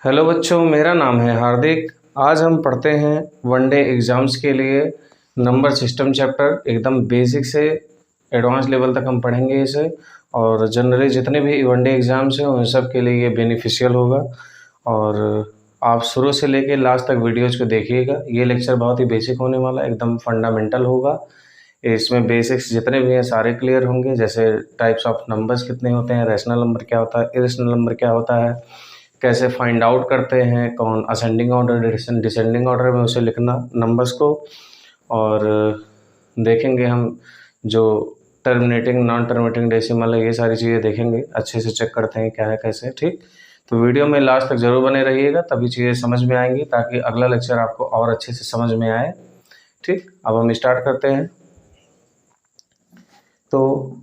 Hello बच्चों, मेरा नाम है हार्दिक। आज हम पढ़ते हैं वनडे एग्ज़ाम्स के लिए नंबर सिस्टम चैप्टर। एकदम बेसिक से एडवांस लेवल तक हम पढ़ेंगे इसे। और जनरली जितने भी वनडे एग्ज़ाम्स हैं उन सब के लिए ये बेनिफिशियल होगा। और आप शुरू से लेके लास्ट तक वीडियोज़ को देखिएगा। ये लेक्चर बहुत ही बेसिक होने वाला है, एकदम फंडामेंटल होगा। इसमें बेसिक्स जितने भी हैं सारे क्लियर होंगे, जैसे टाइप्स ऑफ नंबर्स कितने होते हैं, रैशनल नंबर क्या होता है, इरेशनल नंबर क्या होता है, कैसे फाइंड आउट करते हैं, कौन असेंडिंग ऑर्डर डिसेंडिंग ऑर्डर में उसे लिखना नंबर्स को। और देखेंगे हम जो टर्मिनेटिंग नॉन टर्मिनेटिंग डेसिमल है, ये सारी चीज़ें देखेंगे, अच्छे से चेक करते हैं क्या है कैसे। ठीक, तो वीडियो में लास्ट तक ज़रूर बने रहिएगा, तभी चीज़ें समझ में आएंगी, ताकि अगला लेक्चर आपको और अच्छे से समझ में आए। ठीक, अब हम स्टार्ट करते हैं। तो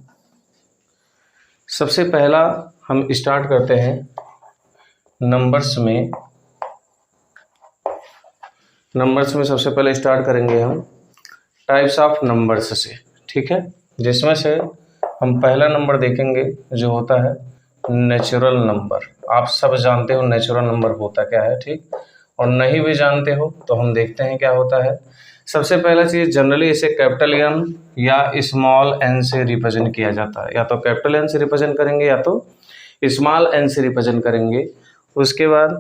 सबसे पहला हम स्टार्ट करते हैं नंबर्स में सबसे पहले स्टार्ट करेंगे हम टाइप्स ऑफ नंबर्स से। ठीक है, जिसमें से हम पहला नंबर देखेंगे जो होता है नेचुरल नंबर। आप सब जानते हो नेचुरल नंबर होता क्या है, ठीक। और नहीं भी जानते हो तो हम देखते हैं क्या होता है। सबसे पहला चीज़, जनरली इसे कैपिटल एन या स्मॉल एन से रिप्रेजेंट किया जाता है। या तो कैपिटल एन से रिप्रेजेंट करेंगे या तो स्मॉल एन से रिप्रेजेंट करेंगे। उसके बाद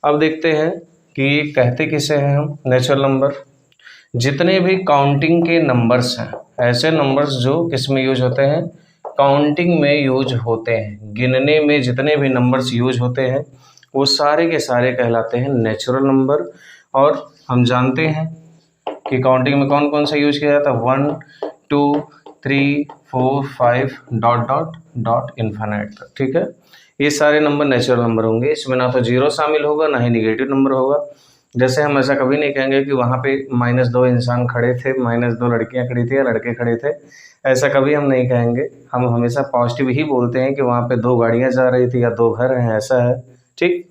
अब देखते हैं कि कहते किसे हैं हम नेचुरल नंबर। जितने भी काउंटिंग के नंबर्स हैं, ऐसे नंबर्स जो किस में यूज होते हैं, काउंटिंग में यूज होते हैं, गिनने में जितने भी नंबर्स यूज होते हैं वो सारे के सारे कहलाते हैं नेचुरल नंबर। और हम जानते हैं कि काउंटिंग में कौन कौन सा यूज किया जाता है, 1 2 3 4 5 डॉट डॉट डॉट इन्फिनिट तक। ठीक है, ये सारे नंबर नेचुरल नंबर होंगे। इसमें ना तो जीरो शामिल होगा ना ही निगेटिव नंबर होगा। जैसे हम ऐसा कभी नहीं कहेंगे कि वहाँ पे -2 इंसान खड़े थे, -2 लड़कियाँ खड़ी थी या लड़के खड़े थे, ऐसा कभी हम नहीं कहेंगे। हम हमेशा पॉजिटिव ही बोलते हैं कि वहाँ पे 2 गाड़ियाँ जा रही थी या 2 घर हैं, ऐसा है। ठीक,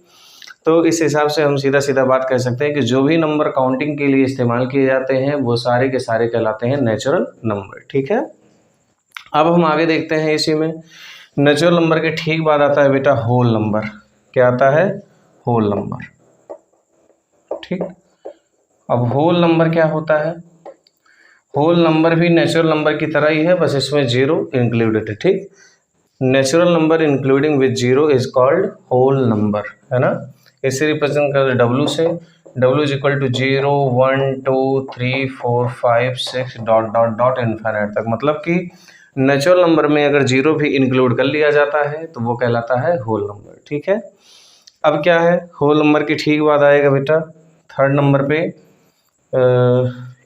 तो इस हिसाब से हम सीधा सीधा बात कह सकते हैं कि जो भी नंबर काउंटिंग के लिए इस्तेमाल किए जाते हैं वो सारे के सारे कहलाते हैं नेचुरल नंबर। ठीक है, अब हम आगे देखते हैं इसी में नेचुरल नंबर के ठीक बाद आता है बेटा होल नंबर। क्या आता है, होल नंबर। ठीक, अब होल नंबर क्या होता है, होल नंबर भी नेचुरल नंबर की तरह ही है, बस इसमें जीरो इंक्लूडेड है। ठीक, natural number including with zero is called whole number, है ना। इसे रिप्रेजेंट कर W से, W is equal to 0 1 2 3 4 5 6 dot dot dot infinite तक। मतलब कि नेचुरल नंबर में अगर जीरो भी इंक्लूड कर लिया जाता है तो वो कहलाता है होल नंबर। ठीक है, अब क्या है, होल नंबर के ठीक बाद आएगा बेटा थर्ड नंबर पे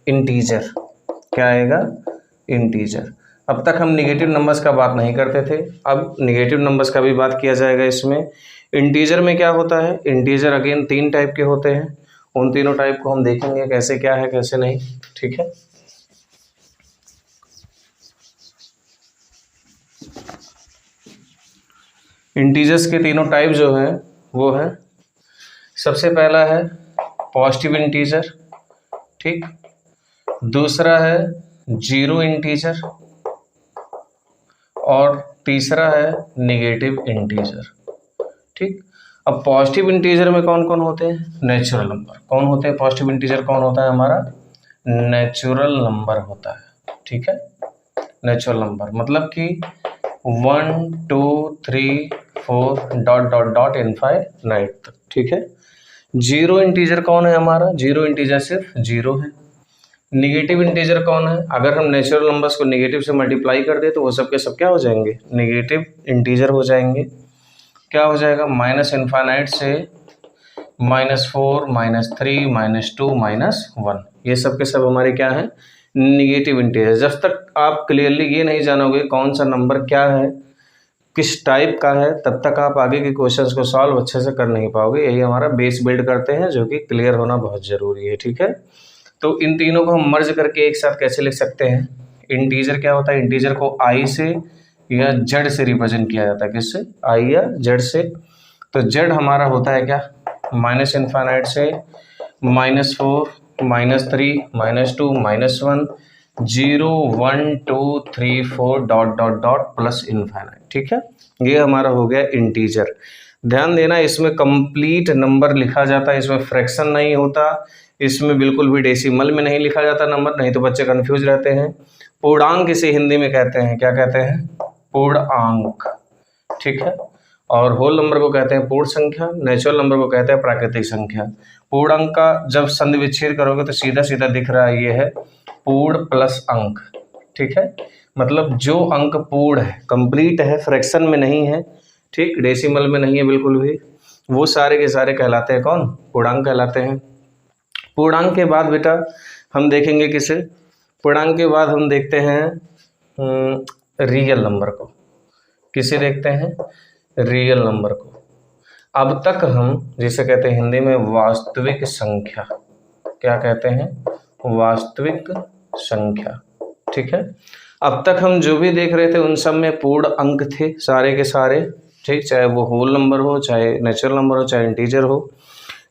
इंटीजर। क्या आएगा, इंटीजर। अब तक हम निगेटिव नंबर्स का बात नहीं करते थे, अब निगेटिव नंबर्स का भी बात किया जाएगा इसमें। इंटीजर में क्या होता है, इंटीजर अगेन 3 टाइप के होते हैं। उन तीनों टाइप को हम देखेंगे कैसे क्या है कैसे नहीं। ठीक है, इंटीजर्स के तीनों टाइप जो है वो है, सबसे पहला है पॉजिटिव इंटीजर। ठीक, दूसरा है जीरो इंटीजर और तीसरा है नेगेटिव इंटीजर। ठीक, अब पॉजिटिव इंटीजर में कौन कौन होते हैं, नेचुरल नंबर। कौन होते हैं पॉजिटिव इंटीजर, कौन होता है हमारा, नेचुरल नंबर होता है। ठीक है, नेचुरल नंबर मतलब कि 1 2 3 4 डॉट डॉट डॉट इनफाइनाइट तक। ठीक है, जीरो इंटीजर कौन है हमारा, जीरो इंटीजर सिर्फ जीरो है। निगेटिव इंटीजर कौन है, अगर हम नेचुरल नंबर्स को नेगेटिव से मल्टीप्लाई कर दे तो वो सब के सब क्या हो जाएंगे, नेगेटिव इंटीजर हो जाएंगे। क्या हो जाएगा, माइनस इनफाइनाइट से -4 -3 -2 -1, ये सब के सब हमारे क्या है, निगेटिव इंटीजर। जब तक आप क्लियरली ये नहीं जानोगे कौन सा नंबर क्या है, किस टाइप का है, तब तक आप आगे के क्वेश्चंस को सॉल्व अच्छे से कर नहीं पाओगे। यही हमारा बेस बिल्ड करते हैं, जो कि क्लियर होना बहुत ज़रूरी है। ठीक है, तो इन तीनों को हम मर्ज करके एक साथ कैसे लिख सकते हैं, इंटीजर क्या होता है, इंटीजर को आई से या जेड से रिप्रेजेंट किया जाता है। किससे, आई या जेड से। तो जेड हमारा होता है क्या, माइनस इनफाइनाइट से -4 -3 -2 -1 0 1 2 3 4 dot dot dot plus infinite. ठीक है, ये हमारा हो गया इंटीजर। ध्यान देना, इसमें कंप्लीट नंबर लिखा जाता है, इसमें फ्रैक्शन नहीं होता, इसमें बिल्कुल भी डेसिमल में नहीं लिखा जाता नंबर, नहीं तो बच्चे कंफ्यूज रहते हैं। पूर्णांक इसे हिंदी में कहते हैं, क्या कहते हैं? पूर्णांक, ठीक है। और होल नंबर को कहते हैं पूर्ण संख्या, नेचुरल नंबर को कहते हैं प्राकृतिक संख्या। पूर्णांक का जब संधि विच्छेद करोगे तो सीधा सीधा दिख रहा है, ये है पूर्ण प्लस अंक, ठीक है। मतलब जो अंक पूर्ण है, कंप्लीट है, फ्रैक्शन में नहीं है, ठीक, डेसिमल में नहीं है बिल्कुल भी, वो सारे के सारे कहलाते हैं कौन? पूर्णांक कहलाते हैं। पूर्णांक के बाद बेटा हम देखेंगे किसे? पूर्णांक के बाद हम देखते हैं रियल नंबर को। किसे देखते हैं? रियल नंबर को। अब तक हम जिसे कहते हैं हिंदी में वास्तविक संख्या, क्या कहते हैं? वास्तविक संख्या, ठीक है। अब तक हम जो भी देख रहे थे उन सब में पूर्ण अंक थे सारे के सारे, ठीक, चाहे वो होल नंबर हो, चाहे नेचुरल नंबर हो, चाहे इंटीजर हो।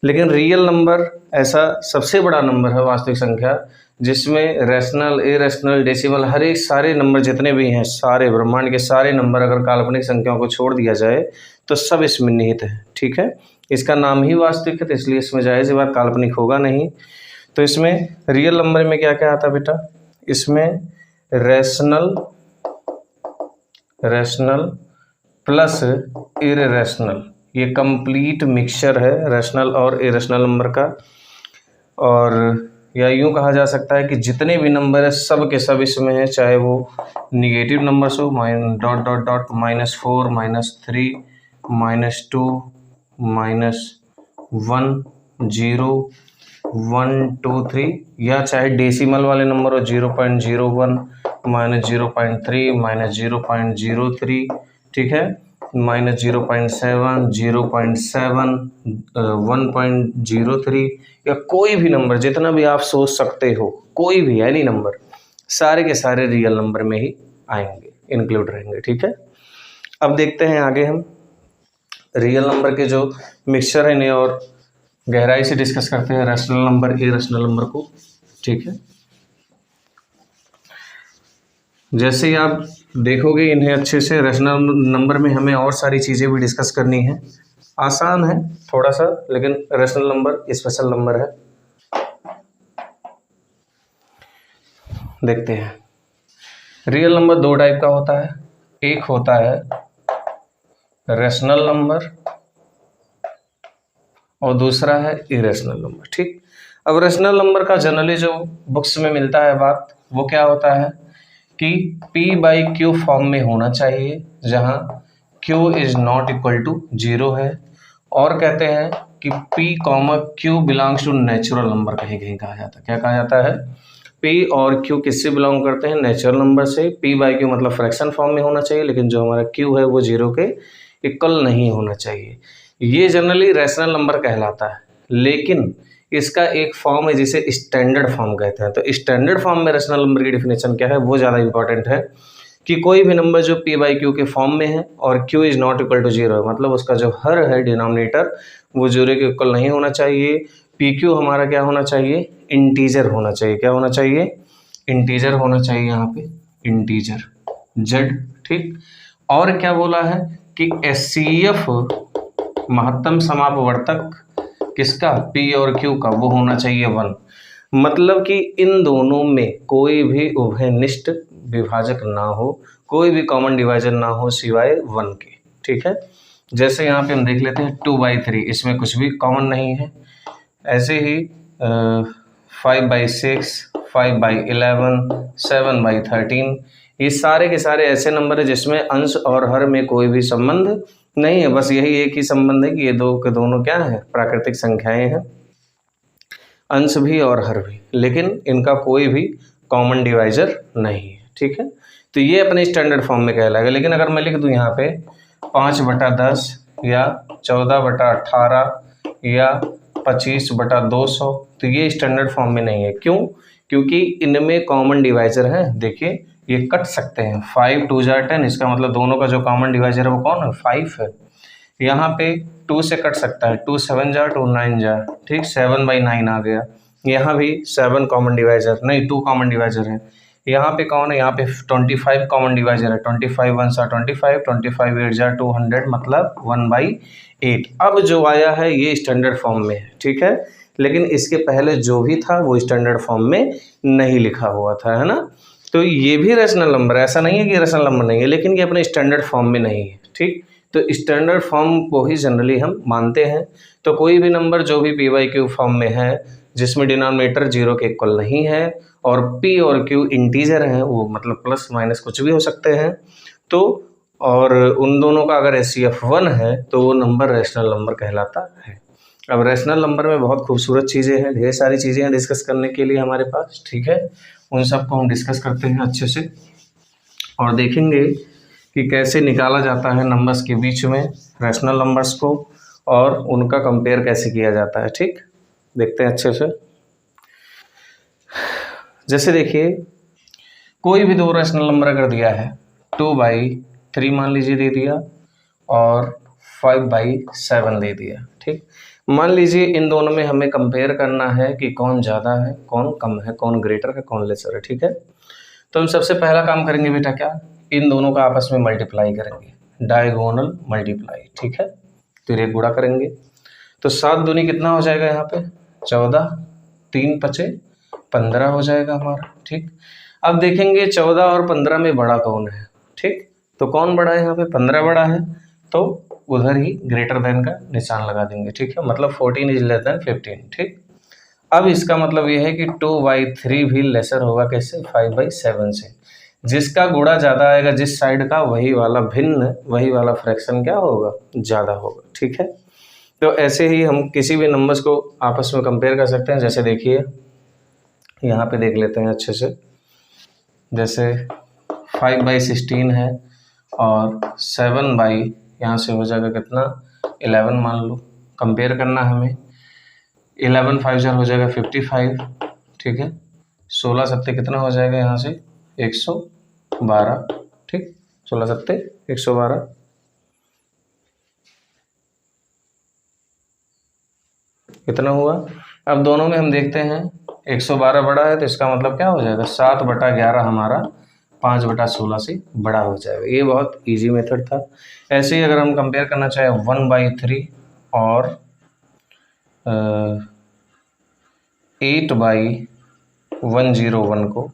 लेकिन रियल नंबर ऐसा सबसे बड़ा नंबर है वास्तविक संख्या, जिसमें रैशनल, इरेशनल, डेसिमल, हर एक सारे नंबर जितने भी हैं, सारे ब्रह्मांड के सारे नंबर अगर काल्पनिक संख्याओं को छोड़ दिया जाए तो सब इसमें निहित है, ठीक है। इसका नाम ही वास्तविक है तो इसलिए इसमें जायज़ बात काल्पनिक होगा नहीं। तो इसमें रियल नंबर में क्या क्या आता है बेटा? इसमें रैशनल प्लस इरेशनल, ये कंप्लीट मिक्सचर है रैशनल और इरेशनल नंबर का। और या यूँ कहा जा सकता है कि जितने भी नंबर है सब के सब इसमें है, चाहे वो निगेटिव नंबर्स हो, डॉट डॉट डॉट -4, -3, -2, -1, 0, 1, 2, 3, या चाहे डेसिमल वाले नंबर हो 0.01, -0.3, -0.03, ठीक है, -0.7, 0.7, 1.03, या कोई भी नंबर जितना भी आप सोच सकते हो, कोई भी एनी नंबर, सारे के सारे रियल नंबर में ही आएंगे, इंक्लूड रहेंगे, ठीक है। अब देखते हैं आगे हम रियल नंबर के जो मिक्सचर है इन्हें और गहराई से डिस्कस करते हैं, रैशनल नंबर, इरेशनल नंबर को, ठीक है। जैसे ही आप देखोगे इन्हें अच्छे से, रैशनल नंबर में हमें और सारी चीज़ें भी डिस्कस करनी है, आसान है थोड़ा सा, लेकिन रैशनल नंबर स्पेशल नंबर है। देखते हैं, रियल नंबर दो टाइप का होता है, एक होता है रैशनल नंबर और दूसरा है इरेशनल नंबर, ठीक। अब रैशनल नंबर का जनरली जो बुक्स में मिलता है बात, वो क्या होता है कि p/q फॉर्म में होना चाहिए, जहां q is not equal to 0 है, और कहते हैं कि p, q belongs to natural number, कहीं कहीं कहा जाता है। क्या कहा जाता है? p और q किससे बिलोंग करते हैं? नेचुरल नंबर से। p/q मतलब फ्रैक्शन फॉर्म में होना चाहिए, लेकिन जो हमारा q है वो 0 के इक्वल नहीं होना चाहिए। ये जनरली रैशनल नंबर कहलाता है, लेकिन इसका एक फॉर्म है जिसे स्टैंडर्ड फॉर्म कहते हैं। तो स्टैंडर्ड फॉर्म में रैशनल नंबर की डेफिनेशन क्या है, वो ज़्यादा इंपॉर्टेंट है कि कोई भी नंबर जो p/q के फॉर्म में है और q is not equal to 0 है, मतलब उसका जो हर है डिनोमिनेटर वो 0 के इक्वल नहीं होना चाहिए। pq हमारा क्या होना चाहिए? इंटीजर होना चाहिए। क्या होना चाहिए? इंटीजर होना चाहिए, यहाँ पे इंटीजर z, ठीक। और क्या बोला है कि SCF महत्तम समापवर्तक किसका? p और q का, वो होना चाहिए 1। मतलब कि इन दोनों में कोई भी उभयनिष्ठ विभाजक ना हो, कोई भी कॉमन डिवाइजर ना हो सिवाय 1 के, ठीक है। जैसे यहाँ पे हम देख लेते हैं 2/3, इसमें कुछ भी कॉमन नहीं है। ऐसे ही 5/6, 5/11, 7/13, ये सारे के सारे ऐसे नंबर है जिसमें अंश और हर में कोई भी संबंध नहीं है। बस यही एक ही संबंध है कि ये दो के दोनों क्या है? प्राकृतिक संख्याएं हैं, अंश भी और हर भी, लेकिन इनका कोई भी कॉमन डिवाइजर नहीं है, ठीक है। तो ये अपने स्टैंडर्ड फॉर्म में कहलाएगा। लेकिन अगर मैं लिख दूं यहाँ पे 5/10 या 14/18 या 25/200, तो ये स्टैंडर्ड फॉर्म में नहीं है। क्यों? क्योंकि इनमें कॉमन डिवाइजर है। देखिए ये कट सकते हैं, 5 2 जा 10, इसका मतलब दोनों का जो कॉमन डिवाइजर है वो कौन है? 5 है। यहाँ पे 2 से कट सकता है, 2 7 जा 2 9 जा, ठीक, 7/9 आ गया। यहाँ भी 7 कॉमन डिवाइजर नहीं, 2 कॉमन डिवाइजर है। यहाँ पे कौन है, यहाँ पे 25 कॉमन डिवाइजर है, 25 1 सा 25, 25 8 जा 200 मतलब 1/8। अब जो आया है ये स्टैंडर्ड फॉर्म में है, ठीक है, लेकिन इसके पहले जो भी था वो स्टैंडर्ड फॉर्म में नहीं लिखा हुआ था, है ना। तो ये भी रैशनल नंबर, ऐसा नहीं है कि रैशनल नंबर नहीं है, लेकिन ये अपने स्टैंडर्ड फॉर्म में नहीं है, ठीक। तो स्टैंडर्ड फॉर्म को ही जनरली हम मानते हैं। तो कोई भी नंबर जो भी p/q फॉर्म में है, जिसमें डिनोमिनेटर 0 के इक्वल नहीं है और p और q इंटीजर हैं, वो मतलब प्लस माइनस कुछ भी हो सकते हैं, तो और उन दोनों का अगर HCF 1 है तो वो नंबर रैशनल नंबर कहलाता है। अब रैशनल नंबर में बहुत खूबसूरत चीज़ें हैं, ढेर सारी चीज़ें हैं डिस्कस करने के लिए हमारे पास, ठीक है। उन सबको हम डिस्कस करते हैं अच्छे से और देखेंगे कि कैसे निकाला जाता है नंबर्स के बीच में रैशनल नंबर्स को और उनका कंपेयर कैसे किया जाता है, ठीक। देखते हैं अच्छे से। जैसे देखिए कोई भी दो रैशनल नंबर अगर दिया है, 2/3 मान लीजिए दे दिया और 5/7 दे दिया, ठीक। मान लीजिए इन दोनों में हमें कंपेयर करना है कि कौन ज़्यादा है, कौन कम है, कौन ग्रेटर है, कौन लेसर है, ठीक है। तो हम सबसे पहला काम करेंगे बेटा क्या, इन दोनों का आपस में मल्टीप्लाई करेंगे, डायगोनल मल्टीप्लाई, ठीक है। फिर एक गुणा करेंगे तो 7 दूनी कितना हो जाएगा, यहाँ पे 14, 3 पचे 15 हो जाएगा हमारा, ठीक। अब देखेंगे 14 और 15 में बड़ा कौन है, ठीक। तो कौन बड़ा है, यहाँ पे 15 बड़ा है, तो उधर ही ग्रेटर देन का निशान लगा देंगे, ठीक है, मतलब 14 इज लेस देन 15, ठीक। अब इसका मतलब ये है कि 2/3 भी लेसर होगा कैसे, 5/7 से। जिसका गुणा ज़्यादा आएगा जिस साइड का, वही वाला भिन्न, वही वाला फ्रैक्शन क्या होगा, ज़्यादा होगा, ठीक है। तो ऐसे ही हम किसी भी नंबर्स को आपस में कंपेयर कर सकते हैं। जैसे देखिए यहाँ पे देख लेते हैं अच्छे से, जैसे 5/16 है और 7 यहाँ से हो जाएगा कितना 11 मान लो, कंपेयर करना हमें, 11 5 हो जाएगा 55, ठीक है। 16 सत्ते कितना हो जाएगा यहाँ से 112, ठीक, 16 सत्ते 112। कितना हुआ, अब दोनों में हम देखते हैं 112 बड़ा है, तो इसका मतलब क्या हो जाएगा 7/11 हमारा 5/16 से बड़ा हो जाएगा। ये बहुत इजी मेथड था। ऐसे ही अगर हम कंपेयर करना चाहें 1/3 और 8/101 को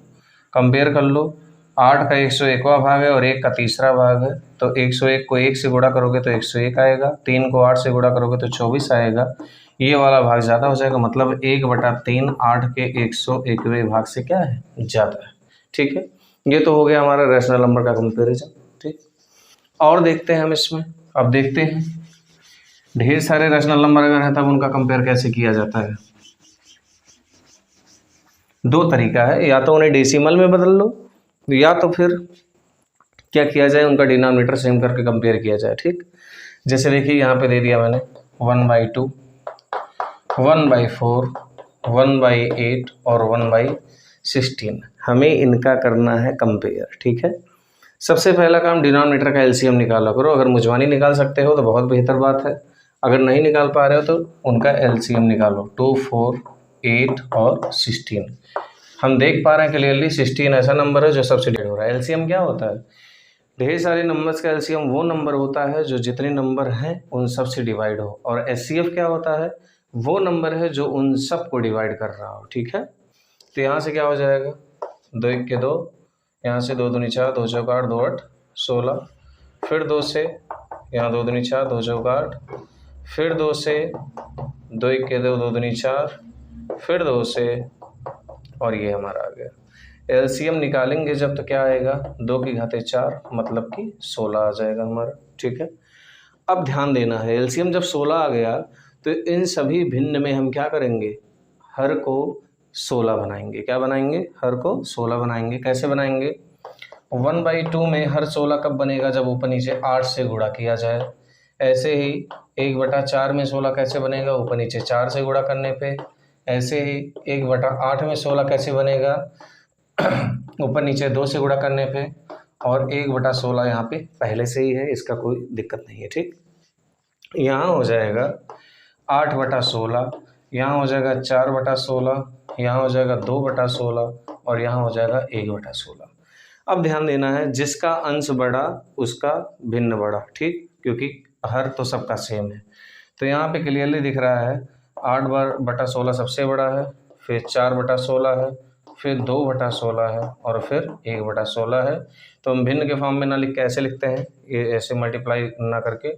कंपेयर कर लो, 8 का 101वां भाग है और 1 का तीसरा भाग है, तो 101 को 1 से गुणा करोगे तो 101 आएगा, 3 को 8 से गुणा करोगे तो 24 आएगा, ये वाला भाग ज़्यादा हो जाएगा, मतलब 1/3 8 के 101वें भाग से क्या है, ज़्यादा है, ठीक है। ये तो हो गया हमारा रैशनल नंबर का कंपेरिजन, ठीक। और देखते हैं हम इसमें, अब देखते हैं ढेर सारे रैशनल नंबर अगर है तब उनका कंपेयर कैसे किया जाता है। दो तरीका है, या तो उन्हें डेसिमल में बदल लो या तो फिर क्या किया जाए, उनका डिनोमिनेटर सेम करके कंपेयर किया जाए, ठीक। जैसे देखिए यहाँ पे दे दिया मैंने 1/2, 1/4, 1/8 और 1/16, हमें इनका करना है कंपेयर, ठीक है। सबसे पहला काम डिनोमिनेटर का एलसीएम निकाला करो, अगर मुजवानी निकाल सकते हो तो बहुत बेहतर बात है, अगर नहीं निकाल पा रहे हो तो उनका एलसीएम निकालो, 2 4 8 और 16। हम देख पा रहे हैं क्लियरली 16 ऐसा नंबर है जो सबसे डिवाइड हो रहा है। एलसीएम क्या होता है, ढेर सारे नंबर्स का एलसीएम वो नंबर होता है जो जितने नंबर हैं उन सब से डिवाइड हो, और एचसीएफ क्या होता है, वो नंबर है जो उन सब को डिवाइड कर रहा हो, ठीक है। तो यहाँ से क्या हो जाएगा 2 1 के 2, यहाँ से 2 दूनी 4, 2 चौक 8, 2 8 16, फिर 2 से यहाँ 2 दूनी 4, 2 चौक 8, फिर 2 से 2 1 के 2, 2 दूनी 4, फिर 2 से, और ये हमारा आ गया। एलसीएम निकालेंगे जब तो क्या आएगा 2 की घाते 4 मतलब कि 16 आ जाएगा हमारा, ठीक है। अब ध्यान देना है, एलसीएम जब 16 आ गया तो इन सभी भिन्न में हम क्या करेंगे, हर को 16 बनाएंगे। क्या बनाएंगे, हर को 16 बनाएंगे। कैसे बनाएंगे, 1/2 में हर 16 कब बनेगा, जब ऊपर नीचे 8 से गुणा किया जाए। ऐसे ही 1/4 में 16 कैसे बनेगा, ऊपर नीचे 4 से गुणा करने पे। ऐसे ही 1/8 में 16 कैसे बनेगा, ऊपर नीचे 2 से गुणा करने पे, और 1/16 यहाँ पे पहले से ही है, इसका कोई दिक्कत नहीं है, ठीक। यहाँ हो जाएगा 8/16, यहाँ हो जाएगा 4/16, यहाँ हो जाएगा 2/16 और यहाँ हो जाएगा 1/16। अब ध्यान देना है, जिसका अंश बड़ा उसका भिन्न बड़ा, ठीक, क्योंकि हर तो सबका सेम है। तो यहाँ पे क्लियरली दिख रहा है 8/16 सबसे बड़ा है, फिर 4/16 है, फिर 2/16 है और फिर 1/16 है। तो हम भिन्न के फॉर्म में ना लिख के ऐसे लिखते हैं, ये ऐसे मल्टीप्लाई ना करके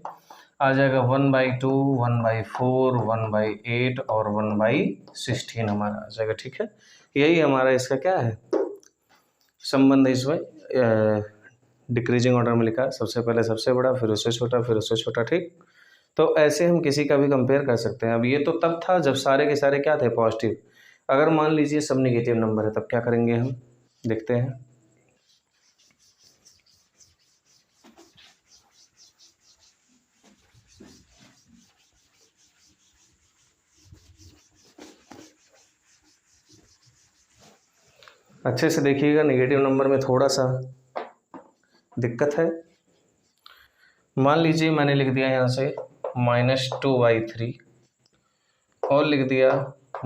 आ जाएगा 1/2, 1/4, 1/8 और 1/16 हमारा आ जाएगा, ठीक है। यही हमारा इसका क्या है संबंध, इसमें डिक्रीजिंग ऑर्डर में लिखा है, सबसे पहले सबसे बड़ा, फिर उससे छोटा, फिर उससे छोटा, ठीक। तो ऐसे हम किसी का भी कंपेयर कर सकते हैं। अब ये तो तब था जब सारे के सारे क्या थे, पॉजिटिव। अगर मान लीजिए सब निगेटिव नंबर है, तब क्या करेंगे हम, देखते हैं। अच्छे से देखिएगा, नेगेटिव नंबर में थोड़ा सा दिक्कत है। मान लीजिए मैंने लिख दिया यहाँ से -2/3 और लिख दिया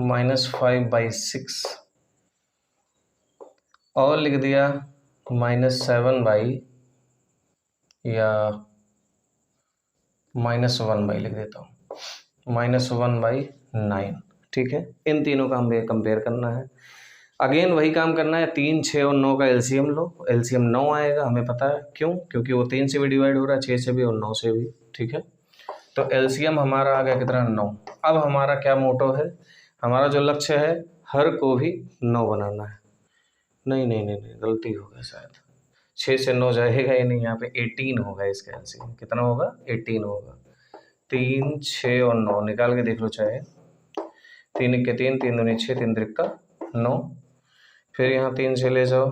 -5/6 और लिख दिया -7 या -1 लिख देता हूँ, -1/9, ठीक है। इन तीनों का हमें कंपेयर करना है। अगेन वही काम करना है, 3, 6 और 9 का एलसीएम लो, एलसीएम 9 आएगा, हमें पता है क्यों, क्योंकि वो 3 से भी डिवाइड हो रहा है, 6 से भी और 9 से भी, ठीक है। तो एलसीएम हमारा आ गया कितना, 9। अब हमारा क्या मोटो है, हमारा जो लक्ष्य है हर को भी 9 बनाना है। नहीं नहीं नहीं नहीं, गलती हो गया शायद, 6 से 9 जाएगा ही नहीं, यहाँ पे 18 होगा इसका एलसीएम। कितना होगा, 18 होगा। 3, 6 और 9 निकाल के देख लो चाहे, 3 के 3, 3 दूनी 6, 3 त्रिक का 9, फिर यहाँ 3 चले जाओ,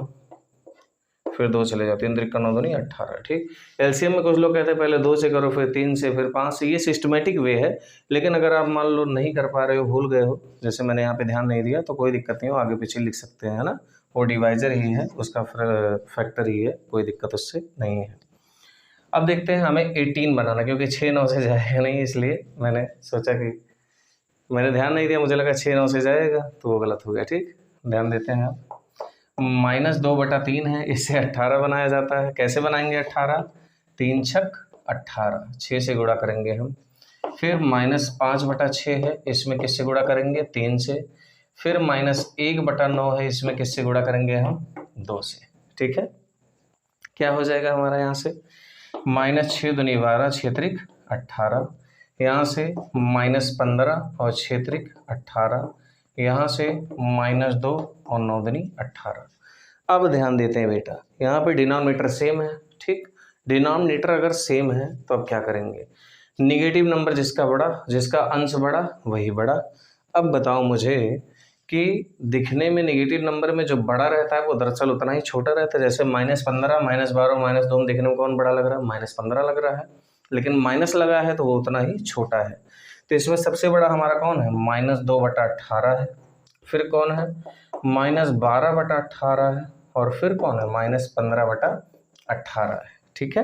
फिर 2 चले जाओ, 3 त्रिक का 9 दूनी 18, ठीक। एलसीएम में कुछ लोग कहते हैं पहले 2 से करो, फिर 3 से, फिर 5 से, ये सिस्टमेटिक वे है। लेकिन अगर आप मान लो नहीं कर पा रहे हो, भूल गए हो, जैसे मैंने यहाँ पे ध्यान नहीं दिया, तो कोई दिक्कत नहीं हो, आगे पीछे लिख सकते हैं, है ना। वो डिवाइजर ही है, उसका फैक्टर ही है, कोई दिक्कत उससे नहीं है। अब देखते हैं हमें 18 बनाना, क्योंकि 6, 9 से जाएगा नहीं, इसलिए मैंने सोचा कि मैंने ध्यान नहीं दिया, मुझे लगा 6, 9 से जाएगा, तो वो गलत हो गया, ठीक। ध्यान देते हैं आप, -2/3 है, इससे 18 बनाया जाता है। कैसे बनाएंगे 18, 3 छक 18, 6 से गुणा करेंगे हम। फिर -5/6 है, इसमें किससे गुणा करेंगे, 3 से। फिर -1/9 है, इसमें किससे गुणा करेंगे हम, 2 से, ठीक है। क्या हो जाएगा हमारा यहाँ से, -6 दूनी 12, 6 त्रिक 18, यहाँ से -15 और 6 त्रिक 18, यहाँ से -2 और 9 दूनी 18। अब ध्यान देते हैं बेटा, यहाँ पे डिनोमिनेटर सेम है, ठीक। डिनोमिनेटर अगर सेम है तो अब क्या करेंगे, निगेटिव नंबर जिसका बड़ा, जिसका अंश बड़ा वही बड़ा। अब बताओ मुझे कि दिखने में निगेटिव नंबर में जो बड़ा रहता है वो दरअसल उतना ही छोटा रहता है। जैसे -15, -12, -2 दिखने में कौन बड़ा लग रहा है, -15 लग रहा है, लेकिन माइनस लगा है तो वो उतना ही छोटा है। तो इसमें सबसे बड़ा हमारा कौन है, -2/18 है। फिर कौन है, -12/18 है, और फिर कौन है, -15/18 है, ठीक है।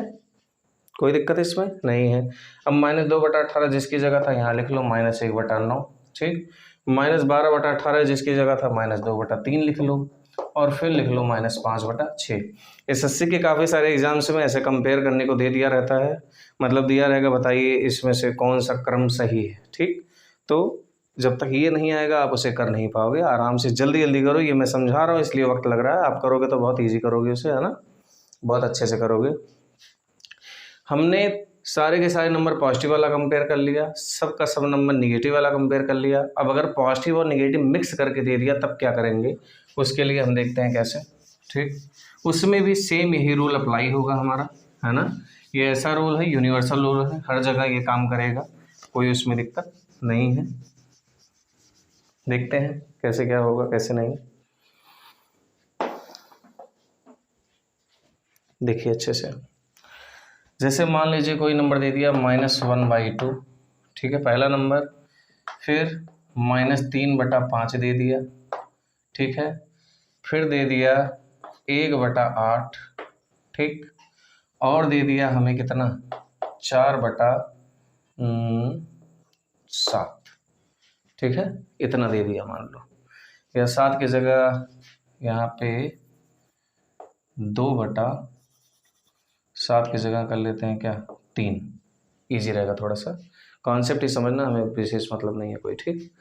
कोई दिक्कत इसमें नहीं है। अब -2/18 जिसकी जगह था यहाँ लिख लो -1/9, ठीक। -12/18 जिसकी जगह था -2/3 लिख लो, और फिर लिख लो -5/6। एसएससी के काफ़ी सारे एग्जाम्स में ऐसे कंपेयर करने को दे दिया रहता है, मतलब दिया रहेगा बताइए इसमें से कौन सा क्रम सही है, ठीक। तो जब तक ये नहीं आएगा आप उसे कर नहीं पाओगे। आराम से जल्दी जल्दी करो, ये मैं समझा रहा हूँ इसलिए वक्त लग रहा है, आप करोगे तो बहुत ईजी करोगे उसे, है ना, बहुत अच्छे से करोगे। हमने सारे के सारे नंबर पॉजिटिव वाला कंपेयर कर लिया, सब का सब नंबर निगेटिव वाला कंपेयर कर लिया। अब अगर पॉजिटिव और निगेटिव मिक्स करके दे दिया तब क्या करेंगे, उसके लिए हम देखते हैं कैसे, ठीक। उसमें भी सेम यही रूल अप्लाई होगा हमारा, है ना। ये ऐसा रूल है, यूनिवर्सल रूल है, हर जगह ये काम करेगा, कोई उसमें दिक्कत नहीं है। देखते हैं कैसे क्या होगा कैसे नहीं, देखिए अच्छे से। जैसे मान लीजिए कोई नंबर दे दिया -1/2, ठीक है, पहला नंबर। फिर -3/5 दे दिया, ठीक है। फिर दे दिया 1/8, ठीक। और दे दिया हमें कितना, 4/7, ठीक है, इतना दे दिया मान लो, या 7 की जगह यहाँ पे 2/7 की जगह कर लेते हैं क्या 3, ईजी रहेगा थोड़ा सा। कॉन्सेप्ट ही समझना, हमें विशेष मतलब नहीं है कोई। ठीक,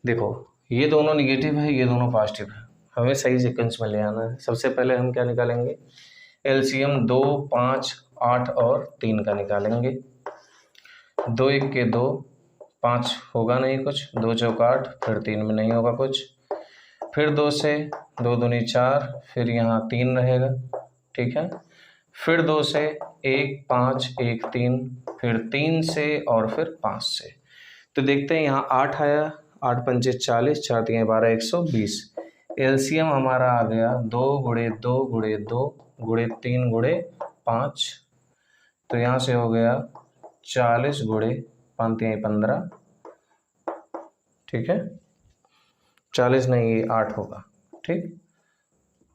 देखो ये दोनों निगेटिव है, ये दोनों पॉजिटिव है, हमें सही सीक्वेंस में ले आना है। सबसे पहले हम क्या निकालेंगे, एलसीएम 2, 5, 8 और 3 का निकालेंगे। 2 1 के 2, 5 होगा नहीं कुछ, 2 चौक 8, फिर 3 में नहीं होगा कुछ, फिर 2 से 2 दूनी 4, फिर यहाँ 3 रहेगा। ठीक है, फिर 2 से 1 5 1 3, फिर 3 से और फिर 5 से। तो देखते हैं यहाँ 8 आया, 8 पंचे 40, 4 3 12, 120। एलसीएम हमारा आ गया 2 गुणे 2 गुणे 2 गुणे 3 गुणे 5। तो यहाँ से हो गया 40 गुणे 5 3 15। ठीक है, 40 नहीं, ये 8 होगा। ठीक,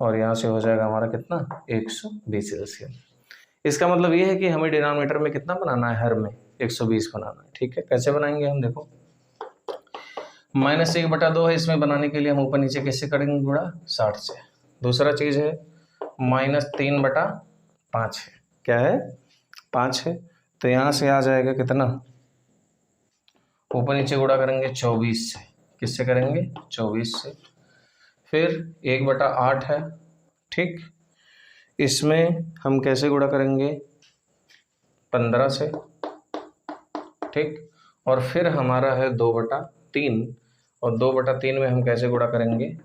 और यहाँ से हो जाएगा हमारा कितना 120 एलसीएम। इसका मतलब ये है कि हमें डिनोमिनेटर में कितना बनाना है, हर में 120 बनाना है। ठीक है, कैसे बनाएंगे हम, देखो -1/2 है, इसमें बनाने के लिए हम ऊपर नीचे कैसे करेंगे, गुणा 60 से। दूसरा चीज़ है -3/5 है, क्या है 5 है, तो यहाँ से आ जाएगा कितना, ऊपर नीचे गुणा करेंगे 24 से। किससे करेंगे, 24 से। फिर 1/8 है। ठीक, इसमें हम कैसे गुणा करेंगे, 15 से। ठीक, और फिर हमारा है 2/3, और 2/3 में हम कैसे गुणा करेंगे,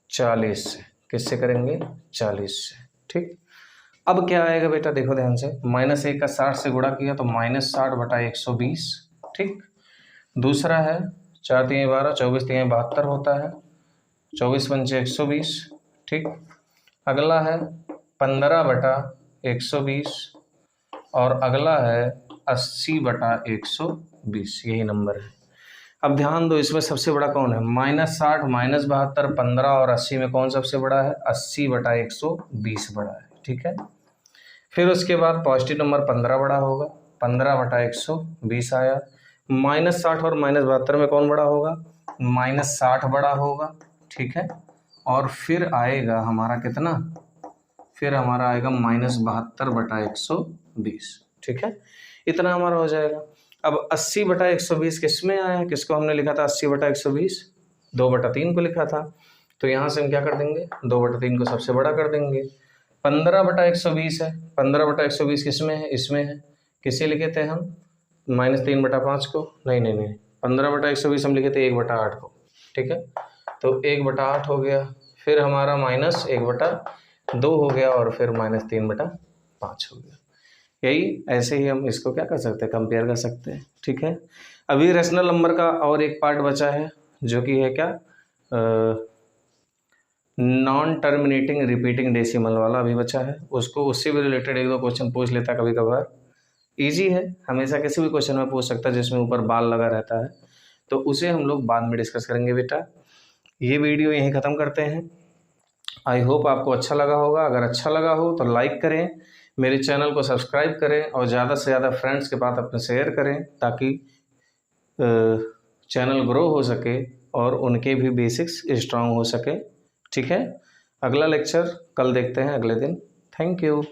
40 से। किससे करेंगे, 40 से। ठीक, अब क्या आएगा बेटा, देखो ध्यान से, -1 का 60 से गुणा किया तो -60/120। ठीक, दूसरा है 4 3 12, 24 3 72 होता है, 24 पंचे 120। ठीक, अगला है 15/120, और अगला है 80/120, यही नंबर है। अब ध्यान दो, इसमें सबसे बड़ा कौन है, -60 -72 15 और 80 में कौन सबसे बड़ा है, 80/120 बड़ा है। ठीक है, फिर उसके बाद पॉजिटिव नंबर 15 बड़ा होगा, 15/120 आया। -60 और -72 में कौन बड़ा होगा, -60 बड़ा होगा। ठीक है, और फिर आएगा हमारा कितना, फिर हमारा आएगा -72/120। ठीक है, इतना हमारा हो जाएगा। अब 80/120 किस में आया है, किसको हमने लिखा था 80/120, 2/3 को लिखा था। तो यहाँ से हम क्या कर देंगे, 2/3 को सबसे बड़ा कर देंगे। 15/120 है, 15/120 किस में है, इसमें है। किसे लिखे थे हम, -3/5 को, नहीं नहीं नहीं, 15/120 हम लिखे थे 1/8 को। ठीक है, तो 1/8 हो गया, फिर हमारा -1/2 हो गया, और फिर -3/5 हो गया। यही ऐसे ही हम इसको क्या कर सकते हैं, कंपेयर कर सकते हैं। ठीक है, अभी रेशनल नंबर का और एक पार्ट बचा है, जो कि है क्या, नॉन टर्मिनेटिंग रिपीटिंग डेसिमल वाला अभी बचा है। उसको, उससे भी रिलेटेड 1 2 क्वेश्चन पूछ लेता है कभी कभार। इजी है, हमेशा किसी भी क्वेश्चन में पूछ सकता है जिसमें ऊपर बाल लगा रहता है, तो उसे हम लोग बाद में डिस्कस करेंगे बेटा। ये वीडियो यहीं ख़त्म करते हैं। आई होप आपको अच्छा लगा होगा। अगर अच्छा लगा हो तो लाइक करें, मेरे चैनल को सब्सक्राइब करें, और ज़्यादा से ज़्यादा फ्रेंड्स के पास अपने शेयर करें, ताकि चैनल ग्रो हो सके और उनके भी बेसिक्स स्ट्रांग हो सके। ठीक है, अगला लेक्चर कल देखते हैं, अगले दिन। Thank you.